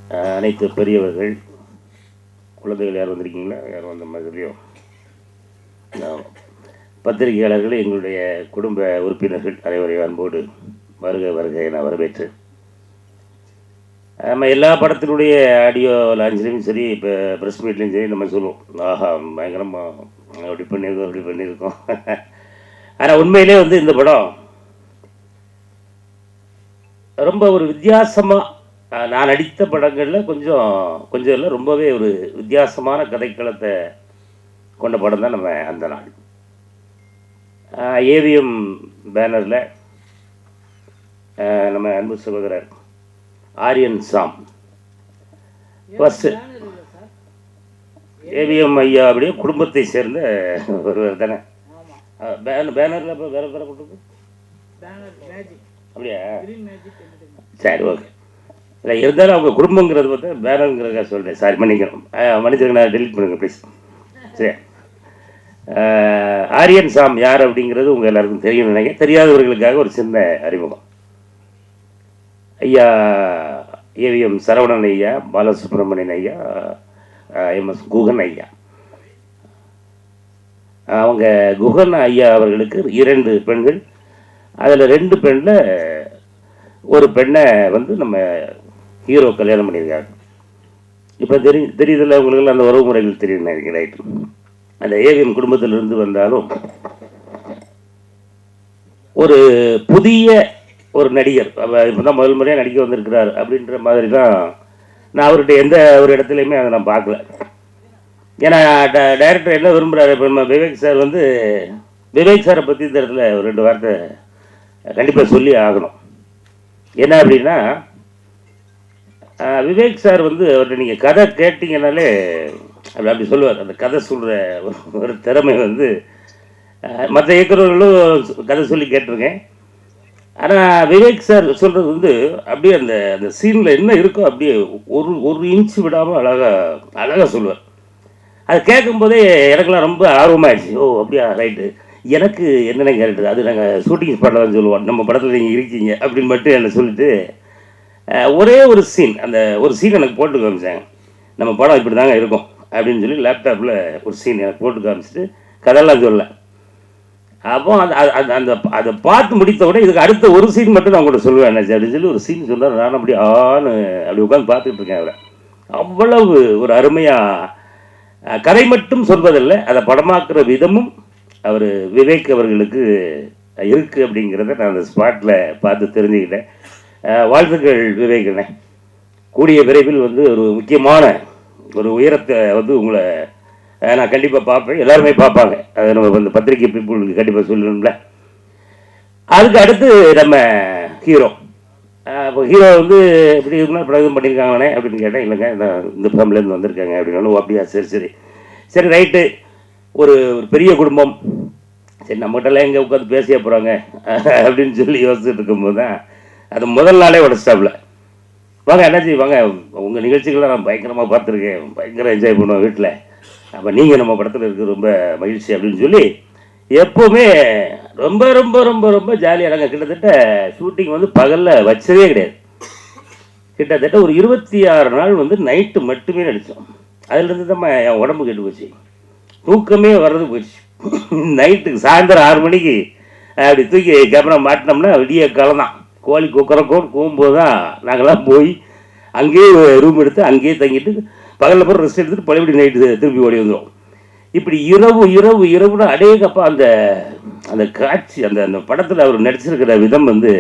அனைத்து பெரியவர்கள், குழந்தைகள் யார் வந்திருக்கீங்களா? யாரும் வந்த மாதிரியோ? பத்திரிகையாளர்கள், எங்களுடைய குடும்ப உறுப்பினர்கள் அனைவரையும் அன்போடு வருக வருக என வரவேற்று, நம்ம எல்லா படத்தினுடைய ஆடியோ லான்ச்லேயும் சரி, இப்போ ப்ரெஸ் மீட்லேயும் சரி நம்ம சொல்லுவோம், ஆஹா பயங்கரமாக அப்படி பண்ணியிருக்கோம். ஆனால் உண்மையிலே வந்து இந்த படம் ரொம்ப ஒரு வித்தியாசமாக, நான் நடித்த படங்களில் கொஞ்சம் இல்லை, ரொம்பவே ஒரு வித்தியாசமான கதைக்களத்தை கொண்ட படம் தான் நம்ம அந்த நாள். ஏவிஎம் பேனரில் நம்ம அன்பு சகோதரர் ஆரியன் சாம் ஃபஸ்ட்டு, ஏவிஎம் ஐயா அப்படியே குடும்பத்தை சேர்ந்த ஒருவர் தானே. பேனரில் இப்போ வேறு வேறு கொடுத்து அப்படியா? சரி, ஓகே. இல்லை இருந்தாலும் அவங்க குடும்பங்கிறது பார்த்தா பேனருங்கிறதுக்காக சொல்கிறேன். சாரி, மன்னிக்கணும், மன்னிச்சிருங்க, நான் டெலிட் பண்ணுங்க ப்ளீஸ். சரி, ஆரியன் சாம் யார் அப்படிங்கிறது உங்கள் எல்லாருக்கும் தெரியும் நினைக்கிறேன். தெரியாதவர்களுக்காக ஒரு சின்ன அறிமுகம். ஐயா ஏவிஎம் சரவணன் ஐயா, பாலசுப்ரமணியன் ஐயா, எம்எஸ் குகன் ஐயா. அவங்க குகன் ஐயா அவர்களுக்கு 2 பெண்கள். அதில் 2 பெண்ணில் ஒரு பெண்ணை வந்து நம்ம ஹீரோ கல்யாணம் பண்ணியிருக்காங்க. இப்போ தெரியுதில்ல உங்களுக்கு அந்த உறவு முறைகள் தெரியும் நினைக்கிறேன். ரைட்டு. அந்த ஏவிஎம் குடும்பத்திலிருந்து வந்தாலும் ஒரு புதிய ஒரு நடிகர், இப்போ தான் முதல் முறையாக நடிக்க வந்திருக்கிறார் அப்படின்ற மாதிரி தான் நான் அவர்கிட்ட எந்த ஒரு இடத்துலையுமே அதை நான் பார்க்கல. ஏன்னா டைரக்டர் என்ன விரும்புகிறாரு, இப்போ நம்ம விவேக் சார் வந்து, விவேக் சாரை பற்றி இந்த இடத்துல ஒரு 2 வார்த்தை கண்டிப்பாக சொல்லி ஆகணும். என்ன அப்படின்னா, விவேக் சார் வந்து அவர்கிட்ட நீங்கள் கதை கேட்டிங்கனாலே அப்படி சொல்லுவார். அந்த கதை சொல்கிற ஒரு திறமை வந்து மற்ற இயக்குநர்களும் கதை சொல்லி கேட்டிருக்கேன். ஆனால் விவேக் சார் சொல்கிறது வந்து அப்படியே அந்த அந்த சீனில் என்ன இருக்கோ அப்படியே ஒரு இன்ச்சு விடாமல் அழகாக சொல்லுவார். அதை கேட்கும்போதே எனக்கெல்லாம் ரொம்ப ஆர்வமாகிடுச்சு. ஓ அப்படியா, ரைட்டு, எனக்கு என்னென்ன கேரக்டர், அது நாங்கள் ஷூட்டிங் ஸ்பாட்டில் தான் சொல்லுவோம், நம்ம படத்தில் நீங்கள் இருக்கீங்க அப்படின்னு மட்டும் என்னை சொல்லிட்டு ஒரே ஒரு சீன், அந்த ஒரு சீன் எனக்கு போட்டு காமிச்சாங்க. நம்ம படம் இப்படி தாங்க இருக்கும் அப்படின்னு சொல்லி லேப்டாப்பில் ஒரு சீன் எனக்கு போட்டு காமிச்சிட்டு கதையெல்லாம் சொல்லலை. அப்போ அந்த அதை பார்த்து முடித்த உடனே இதுக்கு அடுத்த ஒரு சீன் மட்டும் நான் கூட சொல்லுவேன் என்ன அப்படின்னு சொல்லி ஒரு சீன் சொன்னார். நான் அப்படி அப்படி உட்காந்து பார்த்துக்கிட்டு இருக்கேன். அவரை அவ்வளவு ஒரு அருமையாக கதை மட்டும் சொல்வதில்லை, அதை படமாக்குற விதமும் அவர் விவேக் அவர்களுக்கு இருக்குது அப்படிங்கிறத நான் அந்த ஸ்பாட்டில் பார்த்து தெரிஞ்சுக்கிட்டேன். வாழ்த்துக்கள் விவேக்னே. கூடிய விரைவில் வந்து ஒரு முக்கியமான ஒரு உயரத்தை வந்து உங்களை நான் கண்டிப்பாக பார்ப்பேன். எல்லாருமே பார்ப்பாங்க. அதை நம்ம வந்து பத்திரிகை பீப்புளுக்கு கண்டிப்பாக சொல்லணும்ல. அதுக்கு அடுத்து நம்ம ஹீரோ. இப்போ ஹீரோ வந்து இப்படி இருந்தால் படம் எதுவும் பண்ணியிருக்காங்களே அப்படின்னு கேட்டேன். இல்லைங்க, இந்த ஃபேமிலியிலேருந்து வந்திருக்காங்க அப்படின்னு. அப்படியா, சரி சரி ரைட்டு. ஒரு பெரிய குடும்பம், சரி நம்மகிட்டலாம் எங்கே உட்காந்து பேசிய போகிறாங்க அப்படின்னு சொல்லி யோசிச்சுட்டு இருக்கும்போது தான் அது முதல் நாளே உடச்சிட்டாப்புல. வாங்க என்னாச்சு, வாங்க, உங்கள் நிகழ்ச்சிகள்லாம் நான் பயங்கரமாக பார்த்துருக்கேன், பயங்கர என்ஜாய் பண்ணுவேன் வீட்டில், அப்போ நீங்கள் நம்ம படத்தில் இருக்க ரொம்ப மகிழ்ச்சி அப்படின்னு சொல்லி எப்போவுமே ரொம்ப ரொம்ப ரொம்ப ரொம்ப ஜாலியாக. நாங்கள் கிட்டத்தட்ட ஷூட்டிங் வந்து பகலில் வச்சதே கிடையாது. கிட்டத்தட்ட ஒரு 26 நாள் வந்து நைட்டு மட்டுமே நடித்தோம். அதுலேருந்து தான் என் உடம்பு கெட்டு போச்சு, தூக்கமே வர்றது போச்சு. நைட்டுக்கு சாயந்தரம் 6 மணிக்கு அப்படி தூக்கி கேமரா மாட்டினோம்னா விடிய காலம் தான். கோழி கொக்கரக்கோன்னு போகும்போது தான் நாங்கள்லாம் போய் அங்கேயே ரூம் எடுத்து அங்கேயே தங்கிட்டு பகலில் போகிற ரெஸ்ட் எடுத்துகிட்டு பழையபடி நைட்டு திருப்பி ஓடி வந்துடும். இப்படி இரவுனா அடேங்கப்பா அந்த அந்த காட்சி, அந்த படத்தில் அவர் நடிச்சிருக்கிற விதம் வந்து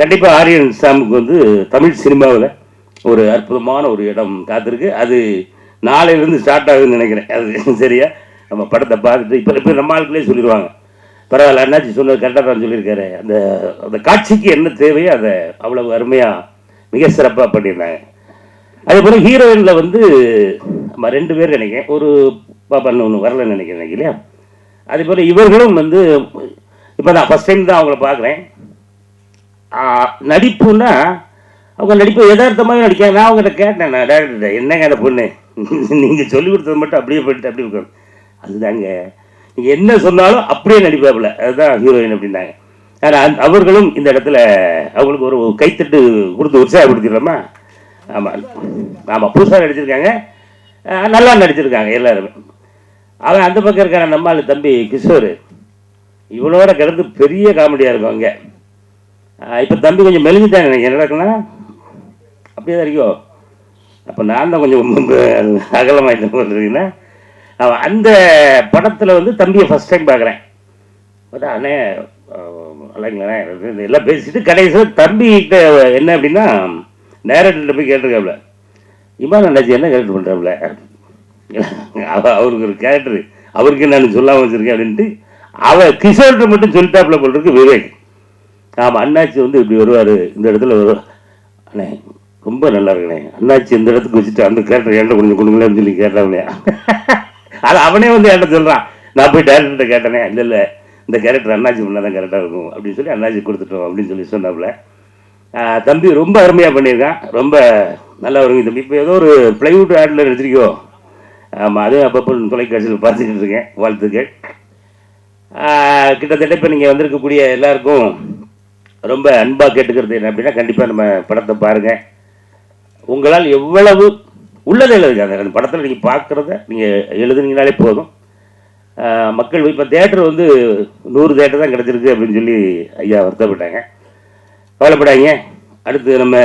கண்டிப்பாக ஆரியன் சாமுக்கு வந்து தமிழ் சினிமாவில் ஒரு அற்புதமான ஒரு இடம் காத்திருக்கு. அது நாளையிலேருந்து ஸ்டார்ட் ஆகுதுன்னு நினைக்கிறேன். அது சரியா நம்ம படத்தை பார்த்துட்டு இப்போ நம்ம ஆட்களே சொல்லிடுவாங்க, பரவாயில்ல அண்ணாச்சி சொன்னது கரெக்டாக தான் சொல்லியிருக்காரு. அந்த காட்சிக்கு என்ன தேவையோ அதை அவ்வளவு அருமையாக மிக சிறப்பாக பண்ணியிருந்தாங்க. அதே போல் ஹீரோயினில் வந்து நம்ம 2 பேர் நினைக்கிறேன், ஒரு பாப்பா ஒன்று வரலன்னு நினைக்கிறேன் இல்லையா. அதே போல் இவர்களும் வந்து இப்போ நான் ஃபஸ்ட் டைம் தான் அவங்கள பார்க்குறேன். நடிப்புன்னா அவங்க நடிப்பு யதார்த்தமாகவே நடிக்காங்க. நான் அவங்ககிட்ட கேட்டேன், நான் டேரக்டர்கிட்ட, என்னங்க அந்த பொண்ணு நீங்கள் சொல்லிக் கொடுத்தது மட்டும் அப்படியே போயிட்டு அப்படியே உட்காந்து, அதுதாங்க நீங்கள் என்ன சொன்னாலும் அப்படியே நடிப்பாப்புல, அதுதான் ஹீரோயின் அப்படின்னாங்க. ஆனால் அவர்களும் இந்த இடத்துல அவங்களுக்கு ஒரு கைத்தட்டு கொடுத்து உற்சாகப்படுத்திடலாமா. ஆமாம் ஆமாம் புதுசாக நடிச்சிருக்காங்க, நல்லா நடிச்சிருக்காங்க எல்லாருமே. அவன் அந்த பக்கம் இருக்கான நம்மால் தம்பி கிஷோர், இவனோட கிடந்து பெரிய காமெடியாக இருக்கும் அங்கே. இப்போ தம்பி கொஞ்சம் மெலிஞ்சுட்டாங்க எனக்கு என்ன நடக்குன்னா அப்படியே தான் இருக்கோ. அப்போ நான் தான் கொஞ்சம் அகலமாயிட்டேன் போட்டுருக்கீங்கன்னா. அவன் அந்த படத்தில் வந்து தம்பியை ஃபஸ்ட் டைம் பார்க்குறேன். பார்த்தா அண்ணே இல்லைங்களே எல்லாம் பேசிட்டு கடைசியில் தம்பிகிட்ட என்ன அப்படின்னா நேரடிட்ட போய் கேட்டிருக்காப்புல, இமான் அண்ணாச்சி என்ன கேரக்டர் பண்ணுறாப்புல, அவருக்கு ஒரு கேரக்டர் அவருக்கு நான் சொல்லாமல் வச்சுருக்கேன் அப்படின்ட்டு அவன் கிஷோர்கிட்ட மட்டும் சொல்லிட்டாப்புல போட்டிருக்கு விவேக். ஆமாம் அண்ணாச்சி வந்து இப்படி வருவார், இந்த இடத்துல வருவார் அண்ணே, ரொம்ப நல்லா இருக்குண்ணே, அண்ணாச்சி இந்த இடத்துக்கு வச்சுட்டு அந்த கேரக்டர் என்கிட்ட கொஞ்சம் கொடுங்களேன்னு சொல்லி கேட்டாங்களே. அது அவனே வந்து என்கிட்ட சொல்கிறான், நான் போய் டேரக்டர்கிட்ட கேட்டேனே, இல்லை இல்லை இந்த கேரக்டர் அண்ணாச்சி பண்ணால் தான் கரெக்டாக இருக்கும் அப்படின்னு சொல்லி அண்ணாச்சி கொடுத்துட்டோம் அப்படின்னு சொல்லி சொன்னாப்புல. தம்பி ரொம்ப அருமையாக பண்ணியிருக்கான், ரொம்ப நல்லா வருங்க தம்பி. இப்போ ஏதோ ஒரு ப்ளைவுட் ஆடில் எடுத்துருக்கோ. ஆமாம், அதுவும் அப்பப்போ தொலைக்காட்சியில் பார்த்துக்கிட்டு இருக்கேன். வாழ்த்துக்கள். கிட்டத்தட்ட இப்போ நீங்கள் வந்திருக்கக்கூடிய எல்லாருக்கும் ரொம்ப அன்பாக கேட்டுக்கிறது என்ன அப்படின்னா, கண்டிப்பாக நம்ம படத்தை பாருங்கள். உங்களால் எவ்வளவு உள்ளதை எழுதுங்க, அந்த படத்தில் நீங்கள் பார்க்குறத நீங்கள் எழுதுனீங்கனாலே போதும். மக்கள் இப்போ தேட்டர் வந்து 100 தேட்டர் தான் கிடச்சிருக்கு அப்படின்னு சொல்லி ஐயா வருத்தப்பட்டாங்க. கவலைப்படாங்க, அடுத்து நம்ம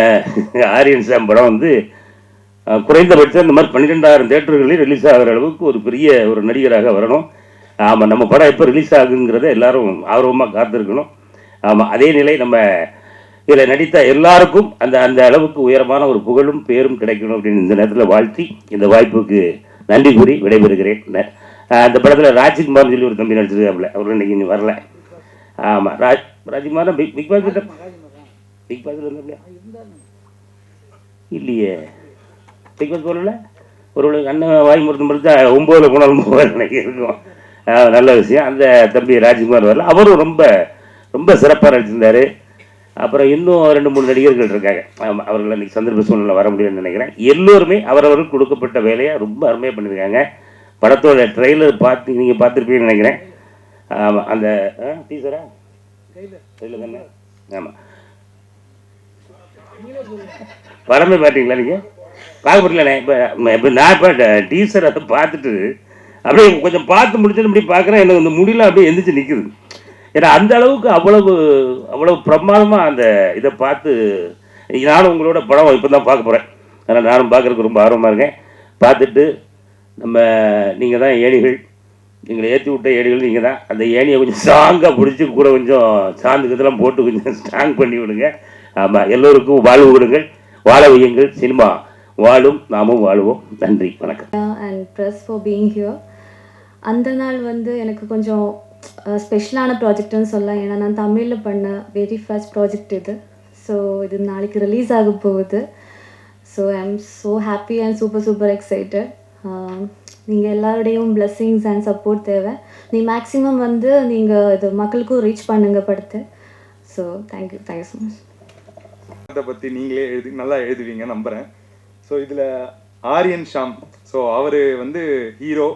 ஆரியன் சாம் படம் வந்து குறைந்தபட்சம் இந்த மாதிரி 12,000 தேட்டர்களில் ரிலீஸ் ஆகிற அளவுக்கு ஒரு பெரிய ஒரு நடிகராக வரணும். ஆமாம், நம்ம படம் எப்போ ரிலீஸ் ஆகுங்கிறத எல்லாரும் ஆர்வமாக காத்திருக்கணும். ஆமாம், அதே நிலை நம்ம இதில் நடித்த எல்லாருக்கும் அந்த அந்த அளவுக்கு உயரமான ஒரு புகழும் பேரும் கிடைக்கணும் அப்படின்னு இந்த நேரத்தில் வாழ்த்தி இந்த வாய்ப்புக்கு நன்றி கூறி விடைபெறுகிறேன். அந்த படத்தில் ராஜ்குமார்னு சொல்லி ஒரு தம்பி நடிச்சிருக்காப்புல, அவரும் இன்னைக்கு இன்னும் வரல. ஆமாம், ராஜ்குமார் பிக் பாஸ் கிட்ட பிக் பாஸில் இருந்தா இல்லையே, பிக் பாஸ் போகல. ஒரு அண்ணன் வாய் மருத்துவம் படித்தா 9 போனாலும் போவார் நினைக்க இருக்கும். நல்ல விஷயம். அந்த தம்பி ராஜ்குமார் வரல, அவரும் ரொம்ப ரொம்ப சிறப்பாக நடிச்சிருந்தார். அப்புறம் இன்னும் 2-3 நடிகர்கள் இருக்காங்க. அவர்கள் இன்றைக்கி சந்தர்ப்ப சூழ்நிலை வர முடியும்னு நினைக்கிறேன். எல்லோருமே அவரவருக்கு கொடுக்கப்பட்ட வேலையை ரொம்ப அருமையாக பண்ணியிருக்காங்க. படத்தோட ட்ரெய்லர் பார்த்து நீங்கள் பார்த்துருப்பீங்கன்னு நினைக்கிறேன். ஆமாம், அந்த டீசரா ட்ரெய்லர் தானே? ஆமாம், படமே பார்த்தீங்களா நீங்கள்? பார்க்க முடியலண்ணே. இப்போ நான் இப்போ டீசரை பார்த்துட்டு அப்படியே கொஞ்சம் பார்த்து முடிச்சுட்டு இப்படி பார்க்குறேன், எனக்கு இந்த முடியல அப்படியே எந்திரிச்சு நிற்குது. ஏன்னா அந்த அளவுக்கு அவ்வளவு பிரமாதமாக அந்த இதை பார்த்து நானும் உங்களோட படம் இப்போ தான் பார்க்க போகிறேன். அதனால் நானும் பார்க்குறதுக்கு ரொம்ப ஆர்வமாக இருக்கேன். பார்த்துட்டு நம்ம நீங்கள் தான் ஏணிகள், எங்களை ஏற்றி விட்ட ஏணிகள் நீங்கள் தான். அந்த ஏணியை கொஞ்சம் ஸ்ட்ராங்காக பிடிச்சி கூட கொஞ்சம் சாந்து இதெல்லாம் போட்டு கொஞ்சம் ஸ்ட்ராங் பண்ணி விடுங்க. ஆமாம், எல்லோருக்கும் வாழ்வு விடுங்கள், வாழ வையுங்கள். சினிமா வாழும், நாமும் வாழுவோம். நன்றி, வணக்கம். And press for being here. அந்த நாள் வந்து எனக்கு கொஞ்சம் ஸ்பெஷலான ப்ராஜெக்ட்னு சொல்லலாம். ஏன்னா நான் தமிழில் பண்ண வெரி ஃபர்ஸ்ட் ப்ராஜெக்ட் இது. ஸோ இது நாளைக்கு ரிலீஸ் ஆக போகுது. So I am so happy and super excited. நீங்கள் எல்லாருடையும் பிளெஸ்ஸிங்ஸ் அண்ட் சப்போர்ட் தேவை. மேக்ஸிமம் வந்து நீங்கள் இது மக்களுக்கும் ரீச் பண்ணுங்க படுத்து. So thank you so much. அதை பற்றி நீங்களே நல்லா எழுதுவீங்க நம்புகிறேன். ஸோ இதில் ஆரியன் ஷாம், ஸோ அவர் வந்து hero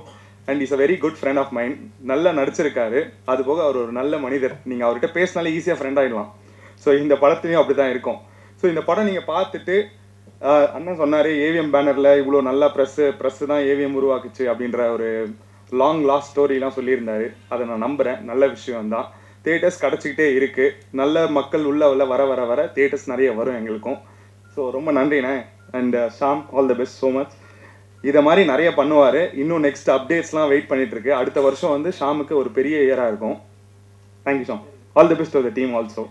and is a very good friend of mind. நல்லா நடிச்சிருக்காரு. அது போக அவர் ஒரு நல்ல மனிதர். நீங்கள் அவர்கிட்ட பேசினாலே ஈஸியாக ஃப்ரெண்ட் ஆகிடலாம். ஸோ இந்த படத்துலையும் அப்படி தான் இருக்கும். ஸோ இந்த படம் நீங்கள் பார்த்துட்டு அண்ணன் சொன்னார், ஏவிஎம் பேனரில் இவ்வளோ நல்லா ப்ரெஸ்ஸு தான் ஏவிஎம் உருவாக்குச்சு அப்படின்ற ஒரு லாஸ்ட் ஸ்டோரிலாம் சொல்லியிருந்தாரு. அதை நான் நம்புகிறேன். நல்ல விஷயம்தான். தியேட்டர்ஸ் கிடச்சிக்கிட்டே இருக்குது. நல்ல மக்கள் உள்ள வர தியேட்டர்ஸ் நிறைய வரும் எங்களுக்கும். ஸோ ரொம்ப நன்றிண்ணே. And Shyam, all the best so much. இதை மாதிரி நிறைய பண்ணுவார். இன்னும் நெக்ஸ்ட் அப்டேட்ஸ்லாம் வெயிட் பண்ணிகிட்ருக்கு. அடுத்த வருஷம் வந்து ஷாமுக்கு ஒரு பெரிய இயராக இருக்கும். Thank you Shaam. All the best to the team also.